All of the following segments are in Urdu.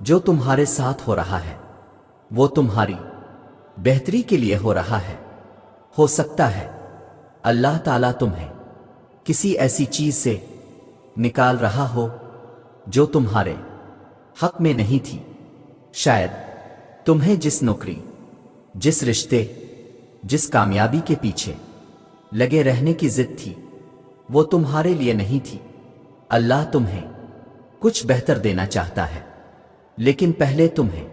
جو تمہارے ساتھ ہو رہا ہے وہ تمہاری بہتری کے لیے ہو رہا ہے۔ ہو سکتا ہے اللہ تعالیٰ تمہیں کسی ایسی چیز سے نکال رہا ہو جو تمہارے حق میں نہیں تھی۔ شاید تمہیں جس نوکری، جس رشتے، جس کامیابی کے پیچھے لگے رہنے کی ضد تھی وہ تمہارے لیے نہیں تھی۔ اللہ تمہیں کچھ بہتر دینا چاہتا ہے، لیکن پہلے تمہیں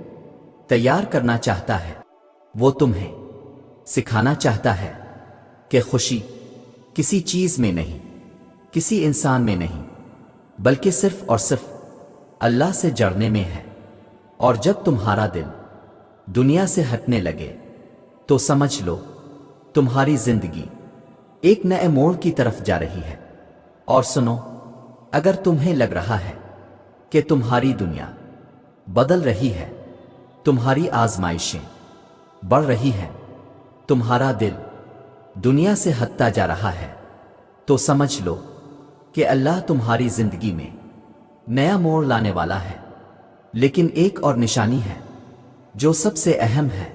تیار کرنا چاہتا ہے۔ وہ تمہیں سکھانا چاہتا ہے کہ خوشی کسی چیز میں نہیں، کسی انسان میں نہیں، بلکہ صرف اور صرف اللہ سے جڑنے میں ہے۔ اور جب تمہارا دل دنیا سے ہٹنے لگے تو سمجھ لو تمہاری زندگی ایک نئے موڑ کی طرف جا رہی ہے۔ اور سنو، اگر تمہیں لگ رہا ہے کہ تمہاری دنیا بدل رہی ہے، تمہاری آزمائشیں بڑھ رہی ہیں، تمہارا دل دنیا سے ہٹتا جا رہا ہے، تو سمجھ لو کہ اللہ تمہاری زندگی میں نیا موڑ لانے والا ہے۔ لیکن ایک اور نشانی ہے جو سب سے اہم ہے،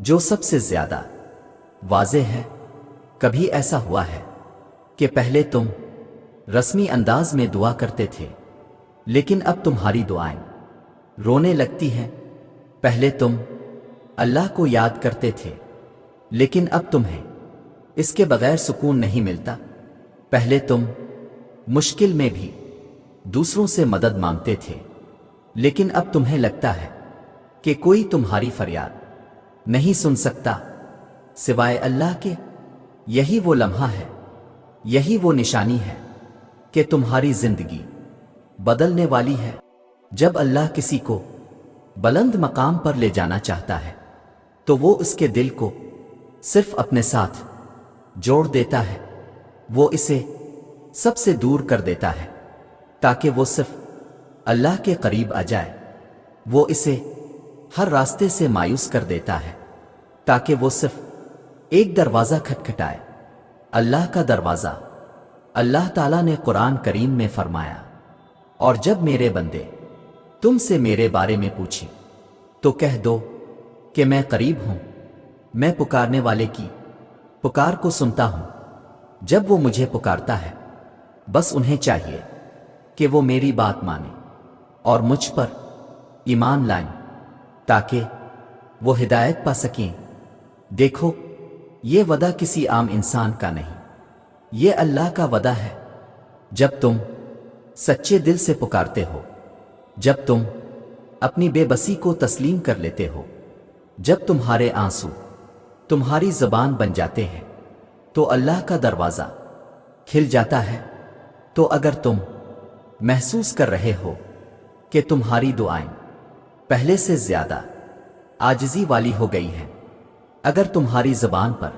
جو سب سے زیادہ واضح ہے۔ کبھی ایسا ہوا ہے کہ پہلے تم رسمی انداز میں دعا کرتے تھے، لیکن اب تمہاری دعائیں رونے لگتی ہیں؟ پہلے تم اللہ کو یاد کرتے تھے، لیکن اب تمہیں اس کے بغیر سکون نہیں ملتا؟ پہلے تم مشکل میں بھی دوسروں سے مدد مانگتے تھے، لیکن اب تمہیں لگتا ہے کہ کوئی تمہاری فریاد نہیں سن سکتا سوائے اللہ کے؟ یہی وہ لمحہ ہے، یہی وہ نشانی ہے کہ تمہاری زندگی بدلنے والی ہے۔ جب اللہ کسی کو بلند مقام پر لے جانا چاہتا ہے تو وہ اس کے دل کو صرف اپنے ساتھ جوڑ دیتا ہے، وہ اسے سب سے دور کر دیتا ہے تاکہ وہ صرف اللہ کے قریب آ جائے۔ وہ اسے ہر راستے سے مایوس کر دیتا ہے تاکہ وہ صرف ایک دروازہ کھٹکھٹائے، اللہ کا دروازہ۔ اللہ تعالیٰ نے قرآن کریم میں فرمایا، اور جب میرے بندے تم سے میرے بارے میں پوچھیں تو کہہ دو کہ میں قریب ہوں، میں پکارنے والے کی پکار کو سنتا ہوں۔ جب وہ مجھے پکارتا ہے بس انہیں چاہیے کہ وہ میری بات مانیں اور مجھ پر ایمان لائیں تاکہ وہ ہدایت پا سکیں۔ دیکھو، یہ وعدہ کسی عام انسان کا نہیں، یہ اللہ کا وعدہ ہے۔ جب تم سچے دل سے پکارتے ہو، جب تم اپنی بے بسی کو تسلیم کر لیتے ہو، جب تمہارے آنسو تمہاری زبان بن جاتے ہیں تو اللہ کا دروازہ کھل جاتا ہے۔ تو اگر تم محسوس کر رہے ہو کہ تمہاری دعائیں پہلے سے زیادہ عاجزی والی ہو گئی ہیں، اگر تمہاری زبان پر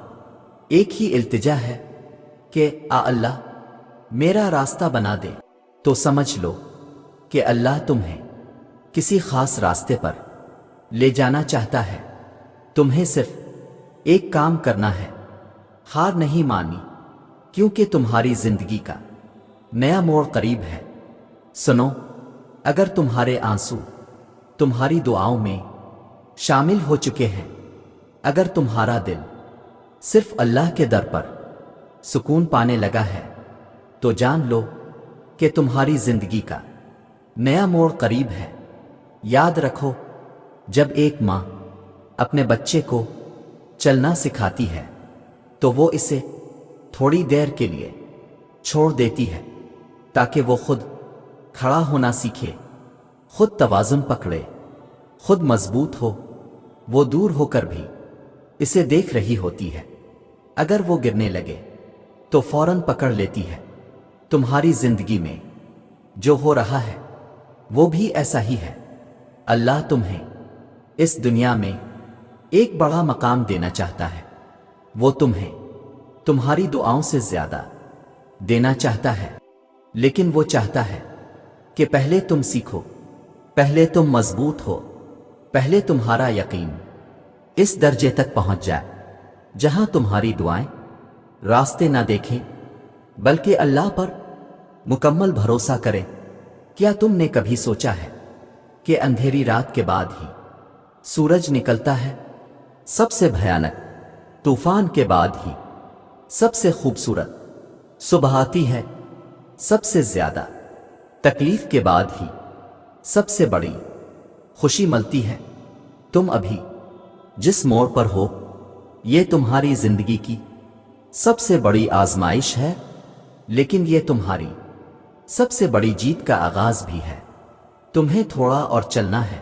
ایک ہی التجا ہے کہ اللہ میرا راستہ بنا دے، تو سمجھ لو کہ اللہ تمہیں کسی خاص راستے پر لے جانا چاہتا ہے۔ تمہیں صرف ایک کام کرنا ہے، ہار نہیں مانی، کیونکہ تمہاری زندگی کا نیا موڑ قریب ہے۔ سنو، اگر تمہارے آنسو تمہاری دعاؤں میں شامل ہو چکے ہیں، اگر تمہارا دل صرف اللہ کے در پر سکون پانے لگا ہے، تو جان لو کہ تمہاری زندگی کا نیا موڑ قریب ہے۔ یاد رکھو، جب ایک ماں اپنے بچے کو چلنا سکھاتی ہے تو وہ اسے تھوڑی دیر کے لیے چھوڑ دیتی ہے تاکہ وہ خود کھڑا ہونا سیکھے، خود توازن پکڑے، خود مضبوط ہو۔ وہ دور ہو کر بھی اسے دیکھ رہی ہوتی ہے، اگر وہ گرنے لگے تو فوراً پکڑ لیتی ہے۔ تمہاری زندگی میں جو ہو رہا ہے وہ بھی ایسا ہی ہے۔ اللہ تمہیں اس دنیا میں ایک بڑا مقام دینا چاہتا ہے، وہ تمہیں تمہاری دعاؤں سے زیادہ دینا چاہتا ہے، لیکن وہ چاہتا ہے کہ پہلے تم سیکھو، پہلے تم مضبوط ہو، پہلے تمہارا یقین اس درجے تک پہنچ جائے جہاں تمہاری دعائیں راستے نہ دیکھیں بلکہ اللہ پر مکمل بھروسہ کریں۔ کیا تم نے کبھی سوچا ہے کہ اندھیری رات کے بعد ہی سورج نکلتا ہے، سب سے بھیانک طوفان کے بعد ہی سب سے خوبصورت صبح آتی ہے، سب سے زیادہ تکلیف کے بعد ہی سب سے بڑی خوشی ملتی ہے۔ تم ابھی جس موڑ پر ہو، یہ تمہاری زندگی کی سب سے بڑی آزمائش ہے، لیکن یہ تمہاری سب سے بڑی جیت کا آغاز بھی ہے۔ تمہیں تھوڑا اور چلنا ہے،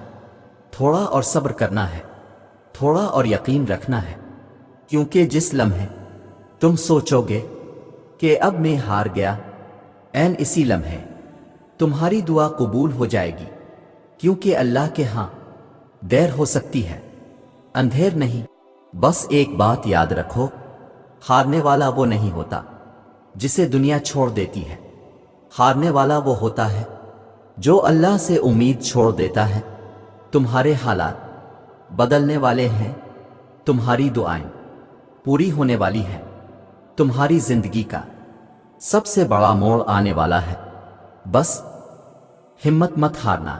تھوڑا اور صبر کرنا ہے، تھوڑا اور یقین رکھنا ہے، کیونکہ جس لمحے تم سوچو گے کہ اب میں ہار گیا، عین اسی لمحے تمہاری دعا قبول ہو جائے گی، کیونکہ اللہ کے ہاں دیر ہو سکتی ہے، اندھیر نہیں۔ بس ایک بات یاد رکھو، ہارنے والا وہ نہیں ہوتا جسے دنیا چھوڑ دیتی ہے، ہارنے والا وہ ہوتا ہے جو اللہ سے امید چھوڑ دیتا ہے۔ تمہارے حالات بدلنے والے ہیں، تمہاری دعائیں پوری ہونے والی ہیں، تمہاری زندگی کا سب سے بڑا موڑ آنے والا ہے۔ بس ہمت مت ہارنا،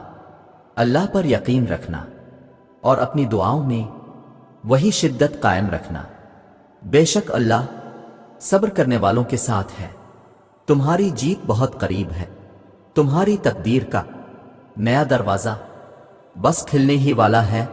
اللہ پر یقین رکھنا اور اپنی دعاؤں میں وہی شدت قائم رکھنا۔ بے شک اللہ صبر کرنے والوں کے ساتھ ہے۔ تمہاری جیت بہت قریب ہے، تمہاری تقدیر کا نیا دروازہ بس کھلنے ہی والا ہے۔